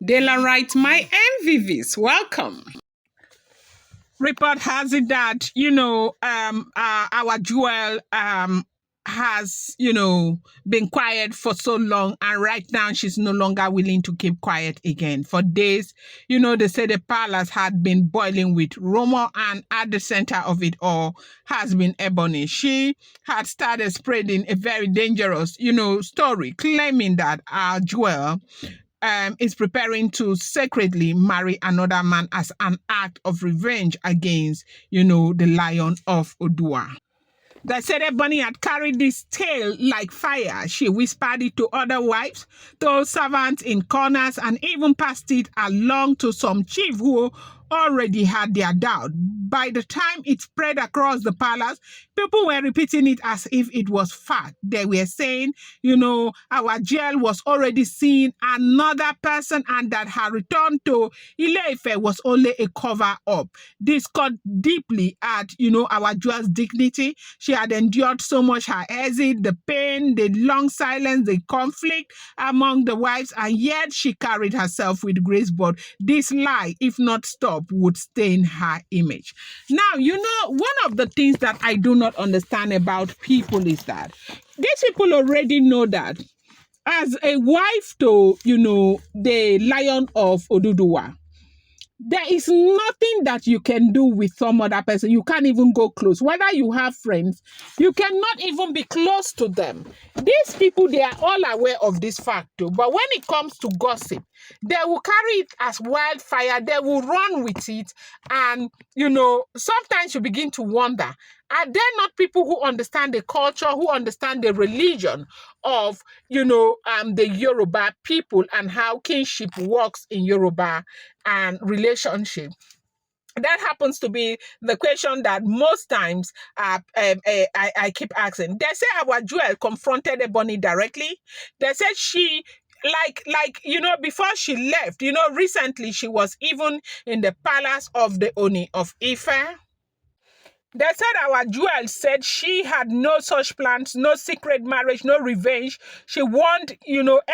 Dela writes, my MVVs, welcome. Report has it that, our Jewel has, been quiet for so long. And right now she's no longer willing to keep quiet again. For days, they say the palace had been boiling with rumor, and at the center of it all has been Ebony. She had started spreading a very dangerous, story, claiming that our Jewel is preparing to secretly marry another man as an act of revenge against, the Lion of Odua. They said Ebony had carried this tale like fire. She whispered it to other wives, told servants in corners, and even passed it along to some chief who already had their doubt. By the time it spread across the palace, people were repeating it as if it was fact. They were saying, our jail was already seeing another person, and that her return to Ile-Ife was only a cover-up. This cut deeply at, our Jewel's dignity. She had endured so much, her exit, the pain, the long silence, the conflict among the wives, and yet she carried herself with grace. But this lie, if not stopped, would stain her image. Now, one of the things that I do not understand about people is that these people already know that as a wife to, the Lion of Oduduwa, there is nothing that you can do with some other person. You can't even go close. Whether you have friends, you cannot even be close to them. These people, they are all aware of this fact too. But when it comes to gossip, they will carry it as wildfire. They will run with it. And, sometimes you begin to wonder, are there not people who understand the culture, who understand the religion of, the Yoruba people and how kinship works in Yoruba and relationship? That happens to be the question that most times I keep asking. They say our Jewel confronted Ebony directly. They said she before she left, recently she was even in the palace of the Oni of Ife. They said our Jewel said she had no such plans, no secret marriage, no revenge. She warned,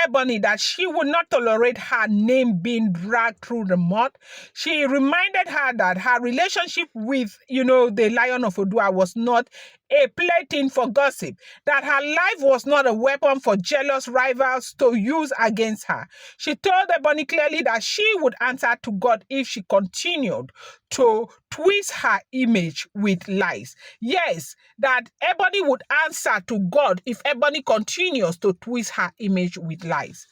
Ebony that she would not tolerate her name being dragged through the mud. She reminded her that her relationship with, the Lion of Odua was not a plaything for gossip, that her life was not a weapon for jealous rivals to use against her. She told Ebony clearly that she would answer to God if she continued to twist her image with lies. Yes, that Ebony would answer to God if Ebony continues to twist her image with lies.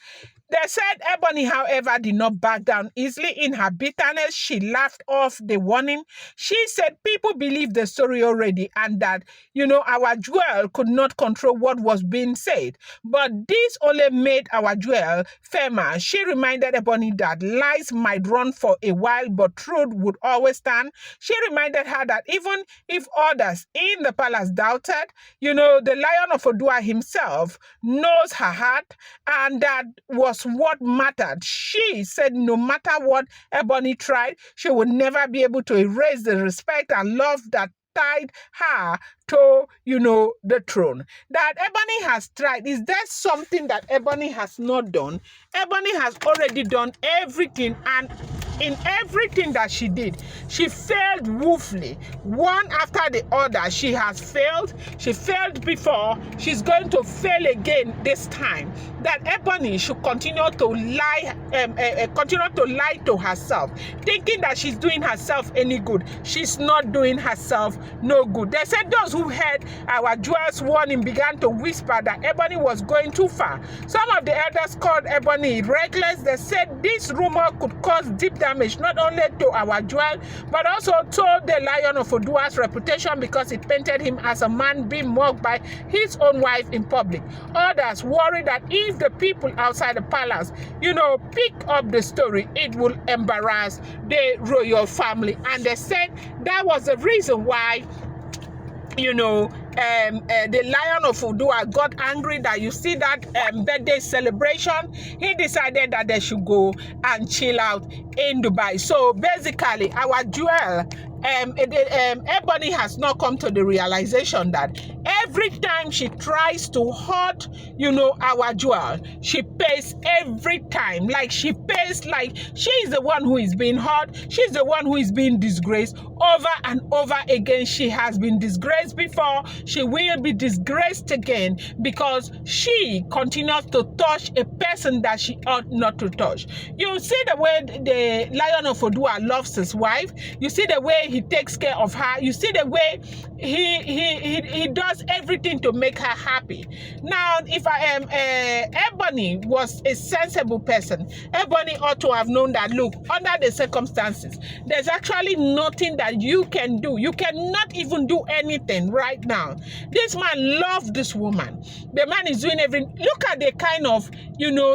They said Ebony, however, did not back down easily. In her bitterness, she laughed off the warning. She said people believed the story already, and that, our Jewel could not control what was being said. But this only made our Jewel firmer. She reminded Ebony that lies might run for a while, but truth would always stand. She reminded her that even if others in the palace doubted, the Lion of Odua himself knows her heart, and that was what mattered. She said no matter what Ebony tried, she would never be able to erase the respect and love that tied her to, the throne. That Ebony has tried. Is there something that Ebony has not done? Ebony has already done everything, and in everything that she did, she failed woefully. One after the other, she has failed. She failed before. She's going to fail again this time. That Ebony should continue to lie to herself, thinking that she's doing herself any good. She's not doing herself no good. They said those who heard our Jewel's warning began to whisper that Ebony was going too far. Some of the elders called Ebony reckless. They said this rumor could cause deep damage not only to our Jewel, but also to the Lion of Odua's reputation, because it painted him as a man being mocked by his own wife in public. Others worried that if the people outside the palace, pick up the story, it will embarrass the royal family. And they said that was the reason why, the Lion of Odua got angry. That you see that birthday celebration, he decided that they should go and chill out in Dubai. So basically, our Jewel Ebony has not come to the realization that every time she tries to hurt, our jewel, she pays every time. Like she pays, like she is the one who is being hurt. She's the one who is being disgraced over and over again. She has been disgraced before. She will be disgraced again because she continues to touch a person that she ought not to touch. You see the way the Lion of Odua loves his wife. You see the way he takes care of her. You see the way he does everything to make her happy. Now, if Ebony was a sensible person, Ebony ought to have known that, look, under the circumstances, there's actually nothing that you can do. You cannot even do anything right now. This man loved this woman. The man is doing everything. Look at the kind of,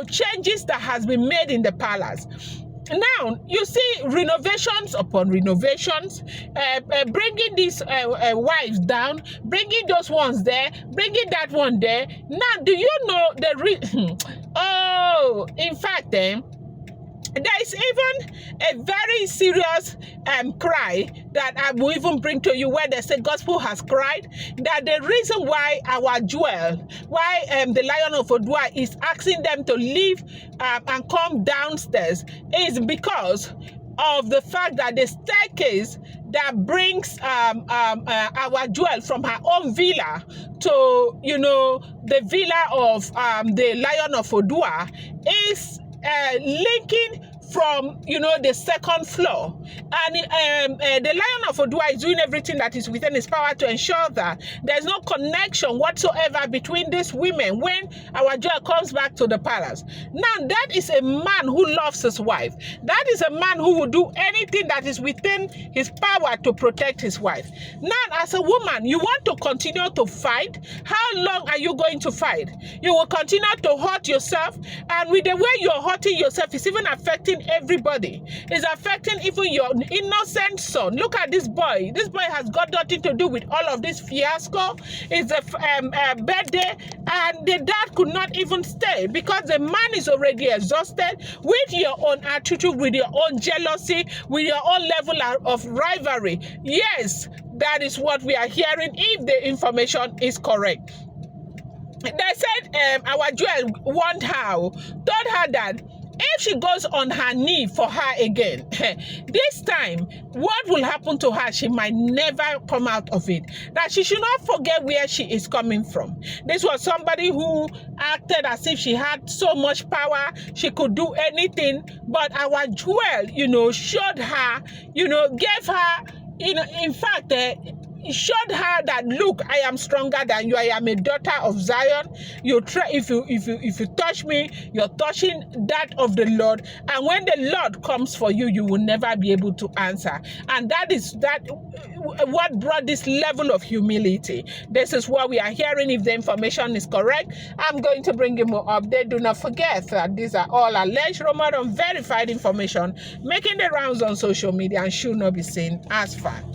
changes that has been made in the palace. Now, you see renovations upon renovations, bringing these wives down, bringing those ones there, bringing that one there. Now, do you know the oh, in fact, there is even a very serious cry that I will even bring to you, where they say gospel has cried, that the reason why our jewel, why the Lion of Odua is asking them to leave and come downstairs is because of the fact that the staircase that brings our jewel from her own villa to, the villa of the Lion of Odua is linking from the second floor, and the Lion of Odua is doing everything that is within his power to ensure that there's no connection whatsoever between these women when our jewel comes back to the palace. Now, that is a man who loves his wife. That is a man who will do anything that is within his power to protect his wife. Now, as a woman, you want to continue to fight. How long are you going to fight? You will continue to hurt yourself, and with the way you're hurting yourself, it's even affecting everybody. It's affecting even your innocent son. Look at this boy. This boy has got nothing to do with all of this fiasco. It's a birthday, and the dad could not even stay because the man is already exhausted with your own attitude, with your own jealousy, with your own level of rivalry. Yes, that is what we are hearing if the information is correct. They said our jewel warned her, told her that if she goes on her knee for her again, this time, what will happen to her? She might never come out of it. That she should not forget where she is coming from. This was somebody who acted as if she had so much power, she could do anything. But our jewel, showed her, gave her, in fact, it showed her that, look, I am stronger than you. I am a daughter of Zion. You try, if you touch me, you're touching that of the Lord. And when the Lord comes for you, you will never be able to answer. And that is what brought this level of humility. This is what we are hearing. If the information is correct, I'm going to bring you more update. Do not forget that these are all alleged, rumored, unverified information making the rounds on social media and should not be seen as fact.